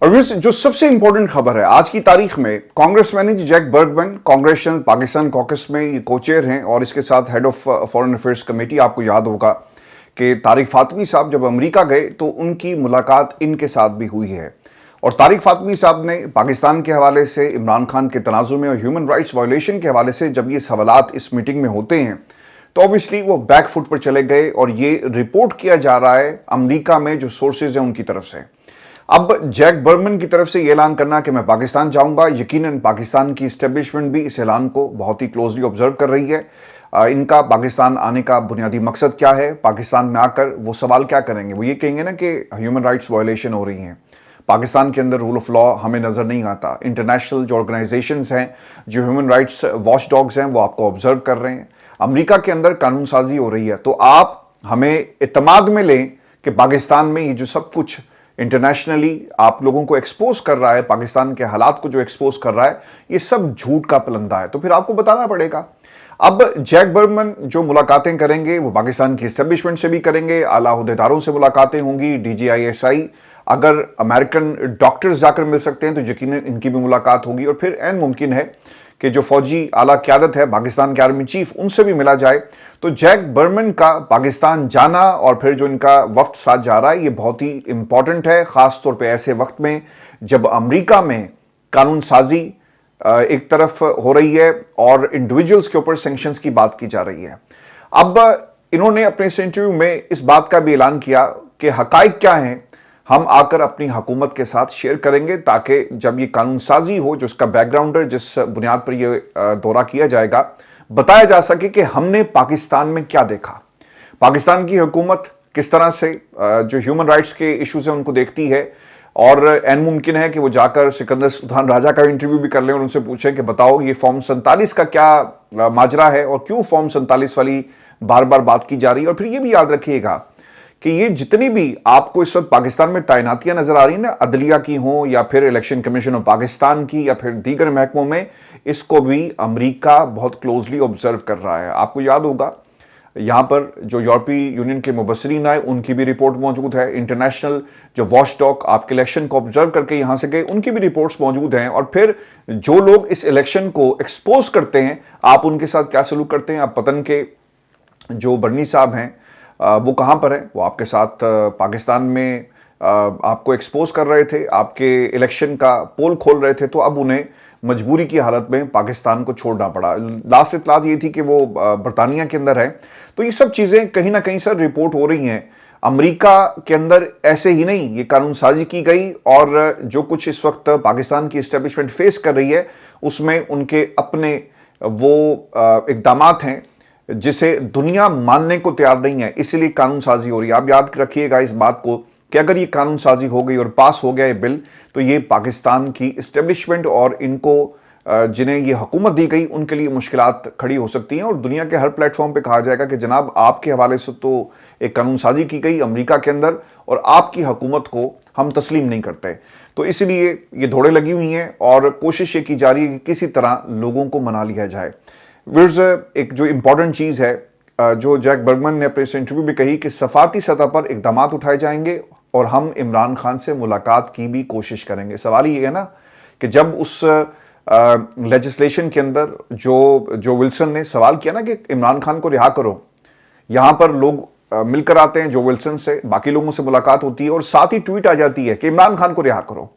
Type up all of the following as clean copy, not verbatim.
और जो सबसे इंपॉर्टेंट खबर है आज की तारीख में, congressman Jack Bergman congressional Pakistan caucus में ये कोचेयर हैं और इसके साथ head of foreign affairs committee. आपको याद होगा कि तारिक फातमी साहब जब अमेरिका गए तो उनकी मुलाकात इनके साथ भी हुई है और तारिक फातमी साहब ने पाकिस्तान के हवाले से, इमरान खान के तनाज़ुर में और ह्यूमन राइट्स वायलेशन के हवाले से जब ये सवालात इस मीटिंग में होते हैं तो ऑब्वियसली वो बैक फुट पर चले गए और ये रिपोर्ट किया जा रहा है अमेरिका में जो सोर्सेज हैं उनकी तरफ से। अब जैक बर्गमैन की तरफ से ये ऐलान करना कि मैं पाकिस्तान जाऊंगा, यकीनन पाकिस्तान की इस्टेब्लिशमेंट भी इस ऐलान को बहुत ही क्लोजली ऑब्जर्व कर रही है। इनका पाकिस्तान आने का बुनियादी मकसद क्या है, पाकिस्तान में आकर वो सवाल क्या करेंगे? वो ये कहेंगे ना कि ह्यूमन राइट्स वायलेशन हो रही हैं, पाकिस्तान के अंदर रूल ऑफ लॉ हमें नज़र नहीं आता, इंटरनेशनल जो ऑर्गेनाइजेशंस हैं, जो ह्यूमन राइट्स वॉच डॉग्स हैं, वो आपको ऑब्जर्व कर रहे हैं, अमेरिका के अंदर कानून साजी हो रही है। तो आप हमें इत्मीनान में लें कि पाकिस्तान में ये जो सब कुछ इंटरनेशनली आप लोगों को एक्सपोज कर रहा है, पाकिस्तान के हालात को जो एक्सपोज कर रहा है, ये सब झूठ का पलंदा है। तो फिर आपको बताना पड़ेगा। अब जैक बर्गमैन जो मुलाकातें करेंगे वो पाकिस्तान की एस्टेब्लिशमेंट से भी करेंगे, आला ओहदेदारों से मुलाकातें होंगी, DGISI, अगर अमेरिकन डॉक्टर्स जाकर मिल सकते हैं तो यकीनन इनकी भी मुलाकात होगी और फिर ऐन मुमकिन है कि जो फौजी आला क़यादत है, पाकिस्तान के आर्मी चीफ, उनसे भी मिला जाए। तो जैक बर्गमैन का पाकिस्तान जाना और फिर जो इनका वफ्द साथ जा रहा है ये बहुत ही इंपॉर्टेंट है, ख़ास तौर पे ऐसे वक्त में जब अमेरिका में कानून साजी एक तरफ हो रही है और इंडिविजुअल्स के ऊपर सैंक्शंस की बात की जा रही है। अब इन्होंने अपने इस इंटरव्यू में इस बात का भी ऐलान किया कि हकाइक क्या हैं हम आकर अपनी हुकूमत के साथ शेयर करेंगे, ताकि जब ये कानून साजी हो, जो इसका बैकग्राउंड है, जिस बुनियाद पर ये दौरा किया जाएगा, बताया जा सके कि हमने पाकिस्तान में क्या देखा, पाकिस्तान की हुकूमत किस तरह से जो ह्यूमन राइट्स के इश्यूज हैं उनको देखती है। और ऐन मुमकिन है कि वो जाकर सिकंदर सुल्तान राजा का इंटरव्यू भी कर लें और उनसे पूछें कि बताओ ये फॉर्म 47 का क्या माजरा है और क्यों फॉर्म 47 वाली बार बार बात की जा रही है। और फिर ये भी याद रखिएगा कि ये जितनी भी आपको इस वक्त पाकिस्तान में तैनातियां नजर आ रही हैं ना, अदलिया की हों या फिर इलेक्शन कमीशन ऑफ पाकिस्तान की या फिर दीगर महकमों में, इसको भी अमेरिका बहुत क्लोजली ऑब्जर्व कर रहा है। आपको याद होगा यहाँ पर जो यूरोपीय यूनियन के मुबसरीन आए उनकी भी रिपोर्ट मौजूद है, इंटरनेशनल जो वॉच डॉग आपके इलेक्शन को ऑब्जर्व करके यहाँ से गए उनकी भी रिपोर्ट्स मौजूद हैं। और फिर जो लोग इस इलेक्शन को एक्सपोज करते हैं, आप उनके साथ क्या सलूक करते हैं? आप पतन के जो बर्नी साहब हैं वो कहाँ पर हैं? वो आपके साथ पाकिस्तान में आपको एक्सपोज कर रहे थे, आपके इलेक्शन का पोल खोल रहे थे, तो अब उन्हें मजबूरी की हालत में पाकिस्तान को छोड़ना पड़ा। लास्ट इतलात ये थी कि वो बरतानिया के अंदर है। तो ये सब चीज़ें कहीं ना कहीं सर रिपोर्ट हो रही हैं। अमेरिका के अंदर ऐसे ही नहीं ये कानून साजी की गई और जो कुछ इस वक्त पाकिस्तान की इस्टेब्लिशमेंट फेस कर रही है उसमें उनके अपने वो इक़दामात हैं जिसे दुनिया मानने को तैयार नहीं है, इसलिए कानून साजी हो रही है। आप याद रखिएगा इस बात को कि अगर ये कानून साजी हो गई और पास हो गया ये बिल, तो ये पाकिस्तान की इस्टेब्लिशमेंट और इनको जिन्हें ये हुकूमत दी गई उनके लिए मुश्किलात खड़ी हो सकती हैं और दुनिया के हर प्लेटफॉर्म पे कहा जाएगा कि जनाब आपके हवाले से तो एक कानून साजी की गई अमेरिका के अंदर और आपकी हुकूमत को हम तस्लीम नहीं करते। तो इसलिए ये दौड़े लगी हुई हैं और कोशिश ये की जा रही है कि किसी तरह लोगों को मना लिया जाए। विर्स एक जो इम्पॉर्टेंट चीज़ है जो जैक बर्गमैन ने अपने इस इंटरव्यू में कही कि सफारती सतह पर इक़दामात उठाए जाएंगे और हम इमरान खान से मुलाकात की भी कोशिश करेंगे। सवाल ये है ना कि जब उस लेजिस्लेशन के अंदर जो विल्सन ने सवाल किया ना कि इमरान खान को रिहा करो, यहाँ पर लोग मिलकर आते हैं जो विल्सन से, बाकी लोगों से मुलाकात होती है और साथ ही ट्वीट आ जाती है कि इमरान खान को रिहा करो।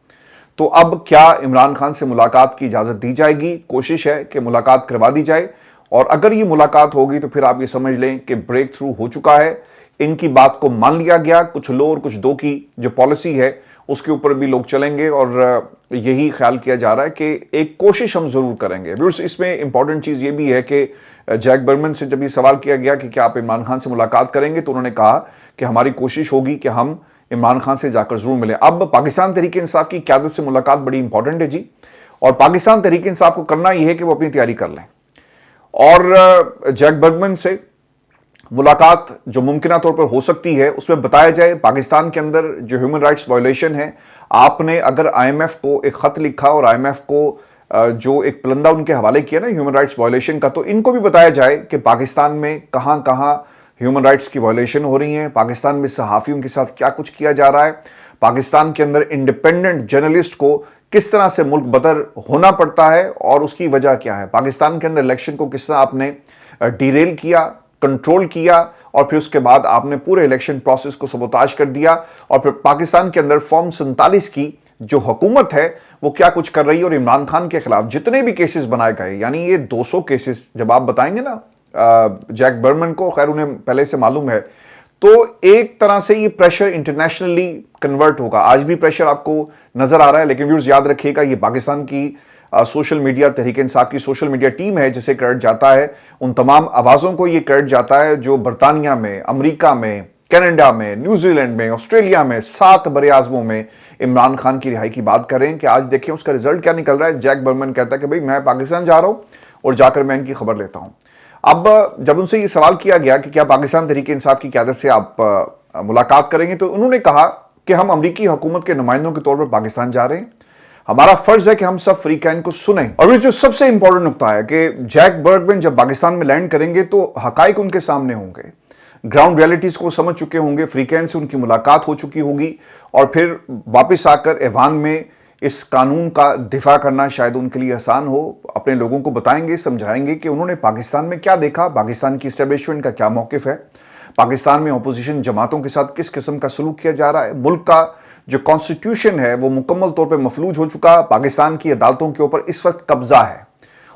तो अब क्या इमरान खान से मुलाकात की इजाज़त दी जाएगी? कोशिश है कि मुलाकात करवा दी जाए और अगर ये मुलाकात होगी तो फिर आप ये समझ लें कि ब्रेक थ्रू हो चुका है, इनकी बात को मान लिया गया। कुछ लो और कुछ दो की जो पॉलिसी है उसके ऊपर भी लोग चलेंगे और यही ख्याल किया जा रहा है कि एक कोशिश हम ज़रूर करेंगे। इसमें इंपॉर्टेंट चीज़ ये भी है कि जैक बर्गमैन से जब ये सवाल किया गया कि क्या आप इमरान खान से मुलाकात करेंगे, तो उन्होंने कहा कि हमारी कोशिश होगी कि हम इमरान खान से जाकर ज़रूर मिलें। अब पाकिस्तान तहरीक इंसाफ की क़यादत से मुलाकात बड़ी इंपॉर्टेंट है जी, और पाकिस्तान तहरीक इंसाफ को करना यह है कि वो अपनी तैयारी कर लें और जैक बर्गमैन से मुलाकात जो मुमकिन तौर पर हो सकती है उसमें बताया जाए पाकिस्तान के अंदर जो ह्यूमन राइट्स वायलेशन है। आपने अगर IMF को एक ख़त लिखा और IMF को जो एक पलंदा उनके हवाले किया ना ह्यूमन राइट्स वायलेशन का, तो इनको भी बताया जाए कि पाकिस्तान में कहाँ कहाँ ह्यूमन राइट्स की वायलेशन हो रही हैं, पाकिस्तान में सहाफ़ियों के साथ क्या कुछ किया जा रहा है, पाकिस्तान के अंदर इंडिपेंडेंट जर्नलिस्ट को किस तरह से मुल्क बदर होना पड़ता है और उसकी वजह क्या है, पाकिस्तान के अंदर इलेक्शन को किस तरह आपने डिरेल किया, कंट्रोल किया और फिर उसके बाद आपने पूरे इलेक्शन प्रोसेस को सबोताज कर दिया और फिर पाकिस्तान के अंदर फॉर्म 47 की जो हुकूमत है वो क्या कुछ कर रही है और इमरान खान के खिलाफ जितने भी केसेस बनाए गए, यानी ये 200 केसेस जब आप बताएंगे ना जैक बर्गमैन को, खैर उन्हें पहले से मालूम है, तो एक तरह से ये प्रेशर इंटरनेशनली कन्वर्ट होगा। आज भी प्रेशर आपको नजर आ रहा है, लेकिन व्यूअर्स याद रखिएगा ये पाकिस्तान की सोशल मीडिया, तहरीक इंसाफ की सोशल मीडिया टीम है जिसे क्रेडिट जाता है, उन तमाम आवाज़ों को ये क्रेडिट जाता है जो बरतानिया में, अमेरिका में, कनाडा में, न्यूजीलैंड में, ऑस्ट्रेलिया में 7 बड़े आज़मों में इमरान खान की रिहाई की बात कर रहे हैं कि आज देखिए उसका रिजल्ट क्या निकल रहा है। जैक बर्गमैन कहता है कि भाई मैं पाकिस्तान जा रहा हूं और जाकर मैं इनकी खबर लेता हूं। अब जब उनसे ये सवाल किया गया कि क्या पाकिस्तान तहरीक इंसाफ की क़यादत से आप मुलाकात करेंगे, तो उन्होंने कहा कि हम अमरीकी हुकूमत के नुमाइंदों के तौर पर पाकिस्तान जा रहे हैं, हमारा फर्ज है कि हम सब फ्री कैन को सुने। और ये जो सबसे इंपॉर्टेंट नुकता है कि जैक बर्गमैन जब पाकिस्तान में लैंड करेंगे तो हकाइक उनके सामने होंगे, ग्राउंड रियलिटीज को समझ चुके होंगे, फ्री कैन से उनकी मुलाकात हो चुकी होगी और फिर वापस आकर ऐवान में इस कानून का दिफा करना शायद उनके लिए आसान हो। अपने लोगों को बताएंगे, समझाएंगे कि उन्होंने पाकिस्तान में क्या देखा, पाकिस्तान की इस्टेब्लिशमेंट का क्या मौकिफ है, पाकिस्तान में अपोजिशन जमातों के साथ किस किस्म का सलूक किया जा रहा है, मुल्क का जो कॉन्स्टिट्यूशन है वो मुकम्मल तौर पर मफलूज हो चुका, पाकिस्तान की अदालतों के ऊपर इस वक्त कब्जा है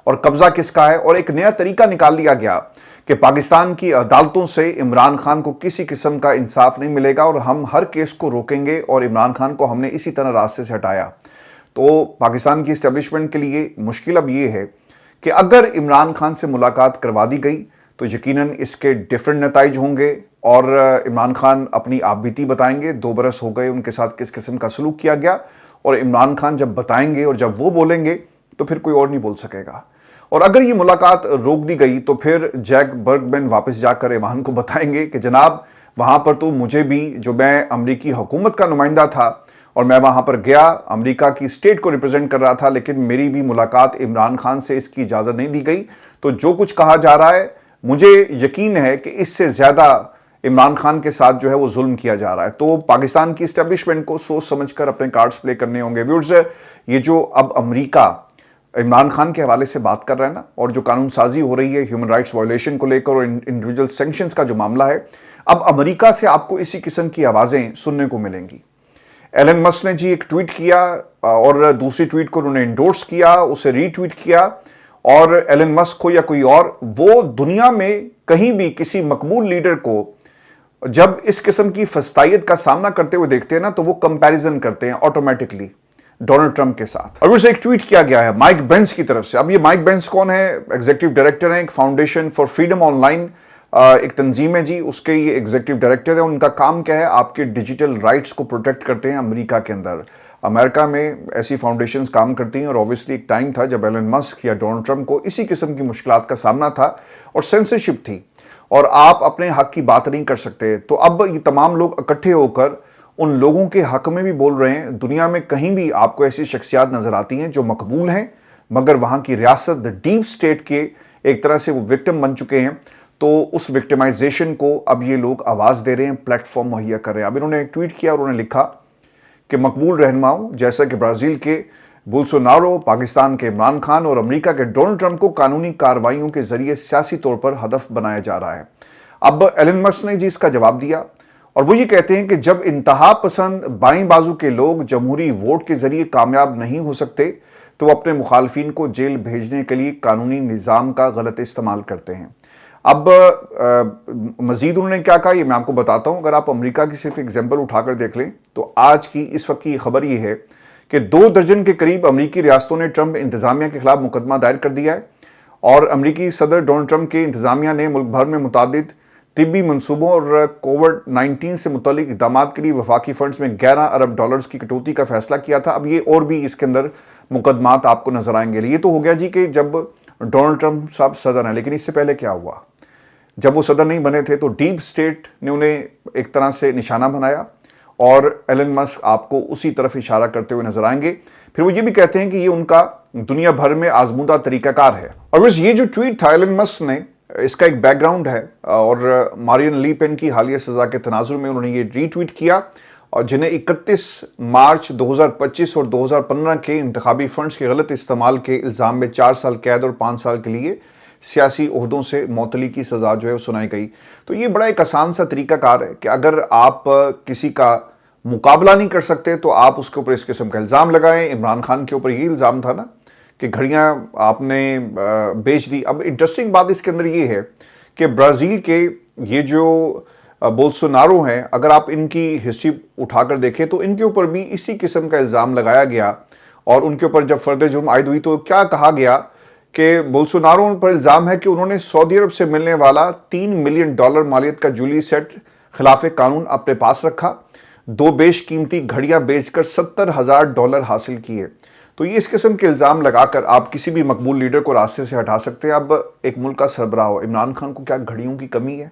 और कब्जा किसका है, और एक नया तरीका निकाल लिया गया कि पाकिस्तान की अदालतों से इमरान खान को किसी किस्म का इंसाफ नहीं मिलेगा और हम हर केस को रोकेंगे और इमरान खान को हमने इसी तरह रास्ते से हटाया। तो पाकिस्तान की इस्टेब्लिशमेंट के लिए मुश्किल अब ये है कि अगर इमरान खान से मुलाकात करवा दी गई तो यकीनन इसके डिफरेंट नताइज होंगे और इमरान खान अपनी आपबीती बताएंगे, 2 बरस हो गए उनके साथ किस किस्म का सलूक किया गया, और इमरान खान जब बताएंगे और जब वो बोलेंगे तो फिर कोई और नहीं बोल सकेगा। और अगर ये मुलाकात रोक दी गई तो फिर जैक बर्गमैन वापस जाकर ऐवान को बताएंगे कि जनाब वहाँ पर तो मुझे भी, जो मैं अमरीकी हुकूमत का नुमाइंदा था और मैं वहाँ पर गया, अमेरिका की स्टेट को रिप्रेजेंट कर रहा था, लेकिन मेरी भी मुलाकात इमरान खान से इसकी इजाज़त नहीं दी गई, तो जो कुछ कहा जा रहा है मुझे यकीन है कि इससे ज़्यादा इमरान खान के साथ जो है वो जुल्म किया जा रहा है। तो पाकिस्तान की इस्टेब्लिशमेंट को सोच समझकर अपने कार्ड्स प्ले करने होंगे। व्यूअर्स, ये जो अब अमेरिका इमरान खान के हवाले से बात कर रहा है ना, और जो कानून साजी हो रही है ह्यूमन राइट्स वायलेशन को लेकर और इंडिविजुअल सैंक्शंस का जो मामला है, अब अमेरिका से आपको इसी किस्म की आवाज़ें सुनने को मिलेंगी। एलन मस्क ने जी एक ट्वीट किया और दूसरी ट्वीट को उन्होंने इंडोर्स किया, उसे रीट्वीट किया, और एलन मस्क को या कोई और, वो दुनिया में कहीं भी किसी मकबूल लीडर को जब इस किस्म की फस्तायत का सामना करते हुए देखते हैं ना, तो वो कंपैरिजन करते हैं ऑटोमेटिकली डोनाल्ड ट्रंप के साथ। और उसे एक ट्वीट किया गया है माइक बेंस की तरफ से। अब ये माइक बेंस कौन है? एग्जीक्यूटिव डायरेक्टर हैं एक फाउंडेशन फॉर फ्रीडम ऑनलाइन, एक तंजीम है जी, उसके ये एग्जीक्यूटिव डायरेक्टर है। उनका काम क्या है? आपके डिजिटल राइट्स को प्रोटेक्ट करते हैं अमेरिका के अंदर। अमेरिका में ऐसी फाउंडेशंस काम करती हैं और ऑब्वियसली एक टाइम था जब एलन मस्क या डोनाल्ड ट्रंप को इसी किस्म की मुश्किलात का सामना था और सेंसरशिप थी और आप अपने हक की बात नहीं कर सकते। तो अब ये तमाम लोग इकट्ठे होकर उन लोगों के हक में भी बोल रहे हैं। दुनिया में कहीं भी आपको ऐसी शख्सियात नजर आती हैं जो मकबूल हैं, मगर वहाँ की रियासत द डीप स्टेट के एक तरह से वो विक्टिम बन चुके हैं। तो उस विक्टिमाइजेशन को अब ये लोग आवाज़ दे रहे हैं, प्लेटफॉर्म मुहैया कर रहे हैं। अब इन्होंने एक ट्वीट किया और उन्होंने लिखा कि मकबूल रहनुमाओं जैसा कि ब्राज़ील के बोल्सोनारो, पाकिस्तान के इमरान खान और अमेरिका के डोनाल्ड ट्रंप को कानूनी कार्रवाइयों के जरिए सियासी तौर पर हदफ बनाया जा रहा है। अब एलन मस्क ने जी इसका जवाब दिया और वो ये कहते हैं कि जब इंतहा पसंद बाईं बाजू के लोग जमहूरी वोट के जरिए कामयाब नहीं हो सकते तो वो अपने मुखालफिन को जेल भेजने के लिए कानूनी निज़ाम का गलत इस्तेमाल करते हैं। अब मजीद उन्होंने क्या कहा ये मैं आपको बताता हूँ। अगर आप अमेरिका की सिर्फ एग्जाम्पल उठाकर देख लें तो आज की इस वक्त की खबर ये है कि 2 दर्जन के करीब अमेरिकी रियासतों ने ट्रंप इंतजामिया के खिलाफ मुकदमा दायर कर दिया है और अमेरिकी सदर डोनाल्ड ट्रंप के इंतजामिया ने मुल्क भर में मुतादिद तिब्बी मनसूबों और कोविड-19 से मुतल्लिक इक़दाम के लिए वफाकी फंड्स में 11 अरब डॉलर्स की कटौती का फैसला किया था। अब ये और भी इसके अंदर मुकदमात आपको नजर आएंगे। ये तो हो गया जी कि जब डोनाल्ड ट्रंप साहब सदर हैं, लेकिन इससे पहले क्या हुआ? जब वो सदर नहीं बने थे तो डीप स्टेट ने उन्हें एक तरह से निशाना बनाया और एलन मस्क आपको उसी तरफ इशारा करते हुए नजर आएंगे। फिर वो ये भी कहते हैं कि ये उनका दुनिया भर में आजमूदा तरीकाकार है। और बस ये जो ट्वीट था एलन मस्क ने, इसका एक बैकग्राउंड है और मारियन ली पेन की हालिया सजा के तनाजुर में उन्होंने ये रीट्वीट किया اور جنہیں 31 مارچ 2025 اور 2015 کے انتخابی فنڈز کے غلط استعمال کے الزام میں 4 سال قید اور 5 سال کے لیے سیاسی عہدوں سے معطلی کی سزا جو ہے وہ سنائی گئی۔ تو یہ بڑا ایک آسان سا طریقہ کار ہے کہ اگر آپ کسی کا مقابلہ نہیں کر سکتے تو آپ اس کے اوپر اس قسم کا الزام لگائیں۔ عمران خان کے اوپر یہ الزام تھا نا کہ گھڑیاں آپ نے بیچ دی۔ اب انٹرسٹنگ بات اس کے اندر یہ ہے کہ برازیل کے یہ جو بولسونارو ہیں، اگر آپ ان کی ہسٹری اٹھا کر دیکھیں تو ان کے اوپر بھی اسی قسم کا الزام لگایا گیا، اور ان کے اوپر جب فرد جرم عائد ہوئی تو کیا کہا گیا کہ بولسونارو پر الزام ہے کہ انہوں نے سعودی عرب سے ملنے والا $3 ملین مالیت کا جولی سیٹ خلاف قانون اپنے پاس رکھا، 2 بیش قیمتی گھڑیاں بیچ کر $70,000 حاصل کیے۔ تو یہ اس قسم کے الزام لگا کر آپ کسی بھی مقبول لیڈر کو راستے سے ہٹا سکتے ہیں۔ اب ایک ملک کا سربراہ ہو، عمران خان کو کیا گھڑیوں کی کمی ہے؟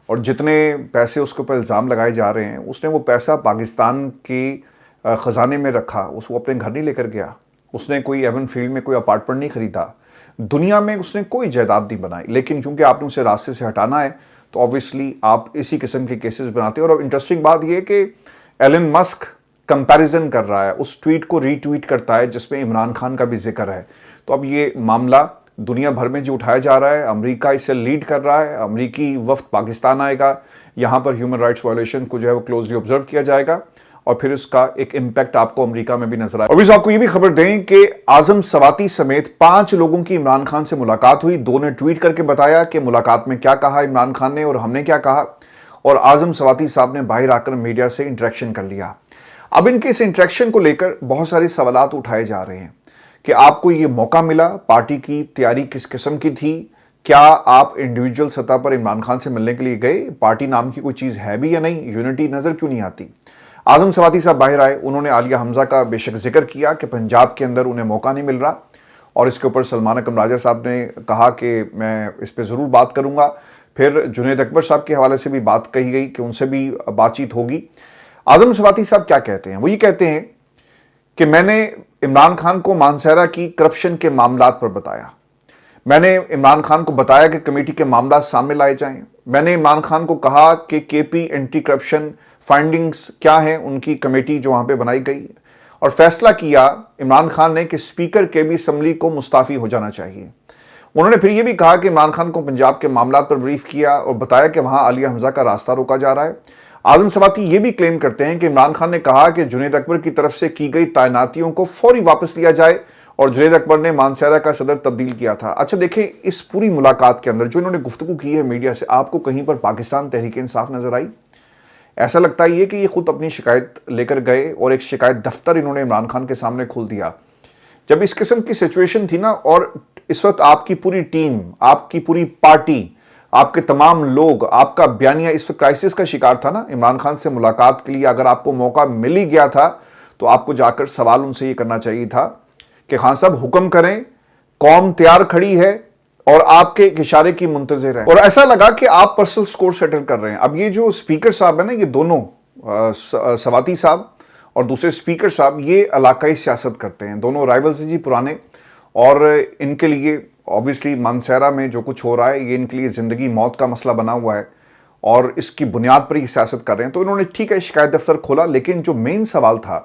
اور جتنے پیسے اس کے اوپر الزام لگائے جا رہے ہیں، اس نے وہ پیسہ پاکستان کے خزانے میں رکھا، اس وہ اپنے گھر نہیں لے کر گیا، اس نے کوئی ایون فیلڈ میں کوئی اپارٹمنٹ نہیں خریدا، دنیا میں اس نے کوئی جائیداد نہیں بنائی، لیکن کیونکہ آپ نے اسے راستے سے ہٹانا ہے تو آبویسلی آپ اسی قسم کے کیسز بناتے ہیں۔ اور اب انٹرسٹنگ بات یہ ہے کہ ایلن مسک کمپیریزن کر رہا ہے، اس ٹویٹ کو ری ٹویٹ کرتا ہے جس میں عمران خان کا بھی ذکر ہے۔ تو اب یہ معاملہ دنیا بھر میں جو اٹھایا جا رہا ہے، امریکہ اسے لیڈ کر رہا ہے، امریکی وفد پاکستان آئے گا، یہاں پر ہیومن رائٹس وائلیشن کو جو ہے وہ کلوزلی آبزرو کیا جائے گا، اور پھر اس کا ایک امپیکٹ آپ کو امریکہ میں بھی نظر آئے۔ اور آپ کو یہ بھی خبر دیں کہ اعظم سواتی سمیت 5 لوگوں کی عمران خان سے ملاقات ہوئی، 2 نے ٹویٹ کر کے بتایا کہ ملاقات میں کیا کہا عمران خان نے اور ہم نے کیا کہا، اور اعظم سواتی صاحب نے باہر آ کر میڈیا سے انٹریکشن کر لیا۔ اب ان کے اس انٹریکشن کو لے کر بہت سارے سوالات اٹھائے جا رہے ہیں کہ آپ کو یہ موقع ملا، پارٹی کی تیاری کس قسم کی تھی، کیا آپ انڈیویجول سطح پر عمران خان سے ملنے کے لیے گئے، پارٹی نام کی کوئی چیز ہے بھی یا نہیں، یونٹی نظر کیوں نہیں آتی؟ اعظم سواتی صاحب باہر آئے، انہوں نے عالیہ حمزہ کا بے شک ذکر کیا کہ پنجاب کے اندر انہیں موقع نہیں مل رہا، اور اس کے اوپر سلمان اکرم راجہ صاحب نے کہا کہ میں اس پہ ضرور بات کروں گا۔ پھر جنید اکبر صاحب کے حوالے سے بھی بات کہی گئی کہ ان سے بھی بات چیت ہوگی۔ اعظم سواتی صاحب کیا کہتے ہیں؟ وہ یہ کہتے ہیں کہ میں نے عمران خان کو مانسہرہ کی کرپشن کے معاملات پر بتایا، میں نے عمران خان کو بتایا کہ کمیٹی کے معاملات سامنے لائے جائیں، میں نے عمران خان کو کہا کہ کے پی اینٹی کرپشن فائنڈنگز کیا ہیں ان کی کمیٹی جو وہاں پہ بنائی گئی، اور فیصلہ کیا عمران خان نے کہ اسپیکر کے بھی اسمبلی کو مستعفی ہو جانا چاہیے۔ انہوں نے پھر یہ بھی کہا کہ عمران خان کو پنجاب کے معاملات پر بریف کیا اور بتایا کہ وہاں عالیہ حمزہ کا راستہ روکا جا رہا ہے۔ اعظم سواتی یہ بھی کلیم کرتے ہیں کہ عمران خان نے کہا کہ جنید اکبر کی طرف سے کی گئی تعیناتیوں کو فوری واپس لیا جائے، اور جنید اکبر نے مانسہرہ کا صدر تبدیل کیا تھا۔ اچھا دیکھیں، اس پوری ملاقات کے اندر جو انہوں نے گفتگو کی ہے میڈیا سے، آپ کو کہیں پر پاکستان تحریک انصاف نظر آئی؟ ایسا لگتا ہے یہ کہ یہ خود اپنی شکایت لے کر گئے اور ایک شکایت دفتر انہوں نے عمران خان کے سامنے کھول دیا۔ جب اس قسم کی سچویشن تھی نا، اور اس وقت آپ کی پوری ٹیم، آپ کی پوری پارٹی، آپ کے تمام لوگ، آپ کا بیانیہ اس وقت کرائسس کا شکار تھا نا، عمران خان سے ملاقات کے لیے اگر آپ کو موقع مل ہی گیا تھا تو آپ کو جا کر سوال ان سے یہ کرنا چاہیے تھا کہ خان صاحب حکم کریں، قوم تیار کھڑی ہے اور آپ کے ایک اشارے کی منتظر ہے۔ اور ایسا لگا کہ آپ پرسنل سکور سیٹل کر رہے ہیں۔ اب یہ جو اسپیکر صاحب ہیں نا، یہ دونوں سواتی صاحب اور دوسرے اسپیکر صاحب، یہ علاقائی سیاست کرتے ہیں، دونوں رائیولز ہیں جی پرانے، اور ان کے لیے obviously مانسہرہ میں جو کچھ ہو رہا ہے یہ ان کے لیے زندگی موت کا مسئلہ بنا ہوا ہے، اور اس کی بنیاد پر ہی سیاست کر رہے ہیں۔ تو انہوں نے ٹھیک ہے شکایت دفتر کھولا، لیکن جو مین سوال تھا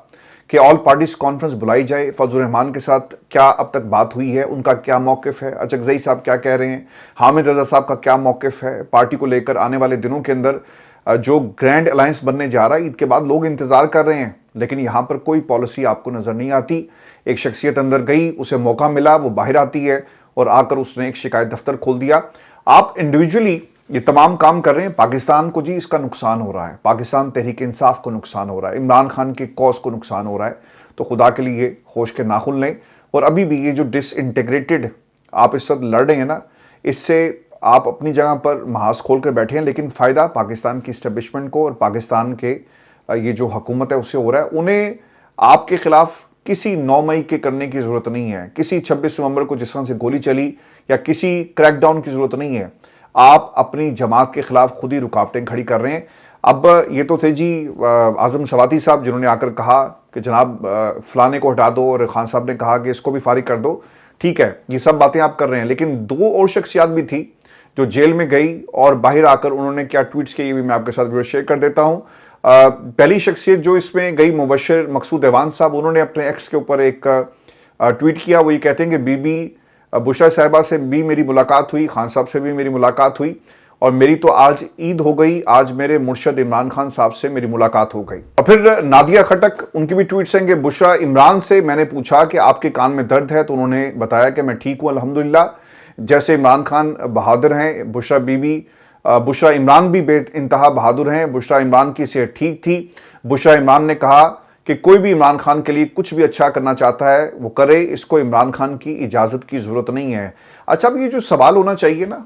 کہ آل پارٹیز کانفرنس بلائی جائے، فضل الرحمان کے ساتھ کیا اب تک بات ہوئی ہے، ان کا کیا موقف ہے، اچکزئی صاحب کیا کہہ رہے ہیں، حامد رضا صاحب کا کیا موقف ہے، پارٹی کو لے کر آنے والے دنوں کے اندر جو گرینڈ الائنس بننے جا رہا ہے، عید کے بعد لوگ انتظار کر رہے ہیں، لیکن یہاں پر کوئی پالیسی آپ کو نظر نہیں آتی۔ ایک شخصیت اندر گئی، اسے موقع ملا، وہ باہر آتی ہے اور آ کر اس نے ایک شکایت دفتر کھول دیا۔ آپ انڈیویجولی یہ تمام کام کر رہے ہیں، پاکستان کو جی اس کا نقصان ہو رہا ہے، پاکستان تحریک انصاف کو نقصان ہو رہا ہے، عمران خان کے کاز کو نقصان ہو رہا ہے، تو خدا کے لیے ہوش کے ناخن لیں۔ اور ابھی بھی یہ جو ڈس انٹیگریٹڈ آپ اس وقت لڑ رہے ہیں نا، اس سے آپ اپنی جگہ پر محاذ کھول کر بیٹھے ہیں، لیکن فائدہ پاکستان کی اسٹیبلشمنٹ کو اور پاکستان کے یہ جو حکومت ہے اسے ہو رہا ہے۔ انہیں آپ کے خلاف کسی 9 مئی کے کرنے کی ضرورت نہیں ہے، کسی 26 نومبر کو جس طرح سے گولی چلی یا کسی کریک ڈاؤن کی ضرورت نہیں ہے۔ آپ اپنی جماعت کے خلاف خود ہی رکاوٹیں کھڑی کر رہے ہیں۔ اب یہ تو تھے جی اعظم سواتی صاحب جنہوں نے آ کر کہا کہ جناب فلانے کو ہٹا دو، اور خان صاحب نے کہا کہ اس کو بھی فارغ کر دو، ٹھیک ہے یہ سب باتیں آپ کر رہے ہیں، لیکن 2 اور شخصیات بھی تھی جو جیل میں گئی اور باہر آ کر انہوں نے کیا ٹویٹس کیے، یہ بھی میں آپ کے ساتھ ویڈیو شیئر کر دیتا ہوں۔ पहली शख्सियत जो इसमें गई मुबशर मकसूद ऐवान साहब, उन्होंने अपने एक्स के ऊपर एक ट्वीट किया। वो ये कहते हैं कि बीबी बुशरा साहिबा से भी मेरी मुलाकात हुई, खान साहब से भी मेरी मुलाकात हुई, और मेरी तो आज ईद हो गई, आज मेरे मुर्शद इमरान खान साहब से मेरी मुलाकात हो गई। और फिर नादिया खटक, उनकी भी ट्वीट्स हैं कि बुशरा इमरान से मैंने पूछा कि आपके कान में दर्द है, तो उन्होंने बताया कि मैं ठीक हूँ अल्हम्दुलिल्लाह। जैसे इमरान खान बहादुर हैं, बुशरा इमरान भी बेइंतहा बहादुर हैं। बुशरा इमरान की सेहत ठीक थी। बुशरा इमरान ने कहा कि कोई भी इमरान खान के लिए कुछ भी अच्छा करना चाहता है वो करे, इसको इमरान खान की इजाज़त की ज़रूरत नहीं है। अच्छा, अब ये जो सवाल होना चाहिए ना,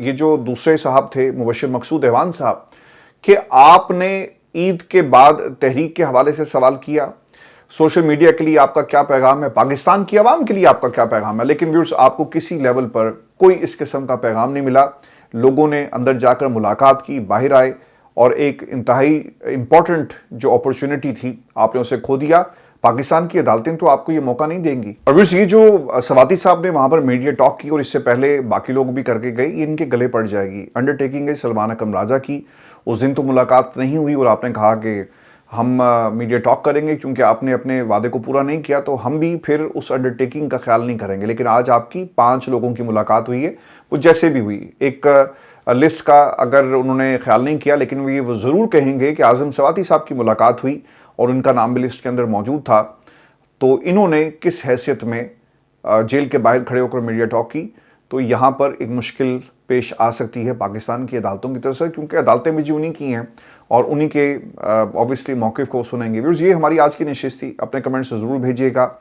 ये जो दूसरे साहब थे मुबशर मकसूद ऐवान साहब, कि आपने ईद के बाद तहरीक के हवाले से सवाल किया, सोशल मीडिया के लिए आपका क्या पैगाम है, पाकिस्तान की आवाम के लिए आपका क्या पैगाम है, लेकिन व्यूअर्स आपको किसी लेवल पर कोई इस किस्म का पैगाम नहीं मिला। लोगों ने अंदर जाकर मुलाकात की, बाहर आए, और एक इंतहाई इंपॉर्टेंट जो अपॉर्चुनिटी थी आपने उसे खो दिया। पाकिस्तान की अदालतें तो आपको ये मौका नहीं देंगी। और व्यूअर्स, ये जो सवाती साहब ने वहाँ पर मीडिया टॉक की और इससे पहले बाकी लोग भी करके गए, ये इनके गले पड़ जाएगी। अंडरटेकिंग है सलमान अकरम राजा की, उस दिन तो मुलाकात नहीं हुई और आपने कहा कि हम मीडिया टॉक करेंगे, क्योंकि आपने अपने वादे को पूरा नहीं किया, तो हम भी फिर उस अंडरटेकिंग का ख्याल नहीं करेंगे। लेकिन आज आपकी 5 लोगों की मुलाकात हुई है, वो जैसे भी हुई, एक लिस्ट का अगर उन्होंने ख्याल नहीं किया, लेकिन वो ज़रूर कहेंगे कि आज़म सवाती साहब की मुलाकात हुई और उनका नाम भी लिस्ट के अंदर मौजूद था। तो इन्होंने किस हैसियत में जेल के बाहर खड़े होकर मीडिया टॉक की, तो यहाँ पर एक मुश्किल पेश आ सकती है पाकिस्तान की अदालतों की तरफ से, क्योंकि अदालतें भी जी उन्हीं की हैं और उन्हीं के ऑब्वियसली मौक़िफ़ को सुनेंगे। व्यूअर्स, ये हमारी आज की नशिस्त थी। अपने कमेंट्स ज़रूर भेजिएगा,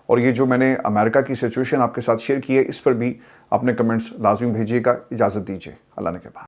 और ये जो मैंने अमेरिका की सिचुएशन आपके साथ शेयर की है, इस पर भी अपने कमेंट्स लाजमी भेजिएगा। इजाज़त दीजिए, अल्लाह ने के बाद।